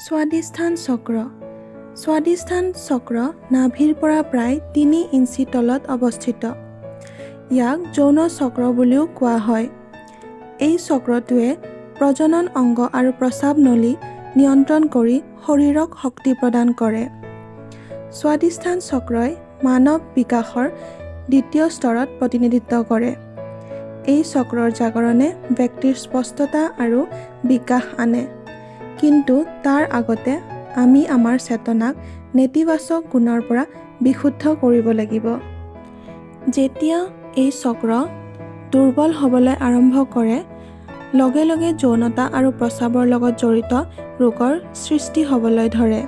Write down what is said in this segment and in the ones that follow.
স্বাধিষ্ঠান চক্ৰ স্বাধিষ্ঠান চক্ৰ নাভিৰ পৰা প্ৰায় 3 ইঞ্চি তলত অৱস্থিত। ইয়াক যৌন চক্ৰ বুলিও কোৱা হয়। এই চক্ৰটোৱে প্ৰজনন অংগ আৰু প্ৰস্ৰাৱ নলী নিয়ন্ত্ৰণ কৰি শৰীৰক শক্তি প্ৰদান কৰে। স্বাধিষ্ঠান চক্ৰই মানৱ বিকাশৰ দ্বিতীয় স্তৰত প্ৰতিনিধিত্ব কৰে। এই চক্ৰৰ জাগৰণে ব্যক্তিৰ স্পষ্টতা আৰু বিকাশ আনে। কিন্তু তাৰ আগতে আমি আমাৰ চেতনাক নেতিবাচক গুণৰ পৰা বিশুদ্ধ কৰিব লাগিব। যেতিয়া এই চক্ৰ দুৰ্বল হ'বলৈ আৰম্ভ কৰে, লগে লগে যৌনতা আৰু প্ৰস্ৰাৱৰ লগত জড়িত ৰোগৰ সৃষ্টি হ'বলৈ ধৰে।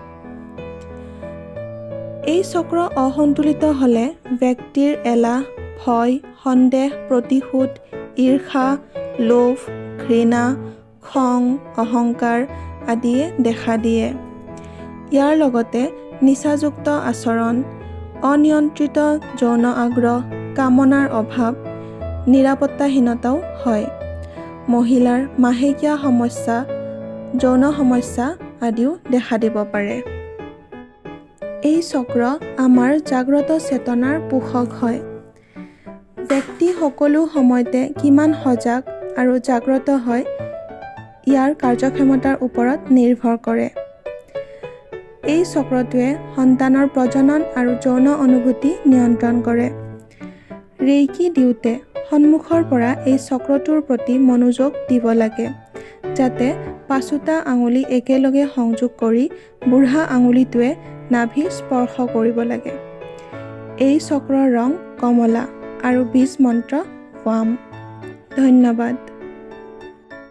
এই চক্ৰ অসন্তুলিত হ'লে ব্যক্তিৰ এলাহ, ভয়, সন্দেহ, প্ৰতিশোধ, ঈৰ্ষা, লোভ, ঘৃণা, খং, অহংকাৰ আদিয়ে দেখা দিয়ে। ইয়াৰ লগতে নিচাযুক্ত আচৰণ, অনিয়ন্ত্ৰিত যৌন আগ্ৰহ, কামনাৰ অভাৱ, নিৰাপত্তাহীনতাও হয়। মহিলাৰ মাহেকীয়া সমস্যা, যৌন সমস্যা আদিও দেখা দিব পাৰে। এই চক্ৰ আমাৰ জাগ্ৰত চেতনাৰ পোষক হয়। ব্যক্তি সকলো সময়তে কিমান সজাগ আৰু জাগ্ৰত হয় ইয়াৰ কাৰ্যক্ষমতাৰ ওপৰত নিৰ্ভৰ কৰে। এই চক্ৰটোৱে সন্তানৰ প্ৰজনন আৰু যৌন অনুভূতি নিয়ন্ত্ৰণ কৰে। ৰেইকি দিওঁতে সন্মুখৰ পৰা এই চক্ৰটোৰ প্ৰতি মনোযোগ দিব লাগে, যাতে পাঁচোটা আঙুলি একেলগে সংযোগ কৰি বুঢ়া আঙুলিটোৱে নাভি স্পৰ্শ কৰিব লাগে। এই চক্ৰৰ ৰং কমলা আৰু বীজ মন্ত্ৰ ৱাম। ধন্যবাদ।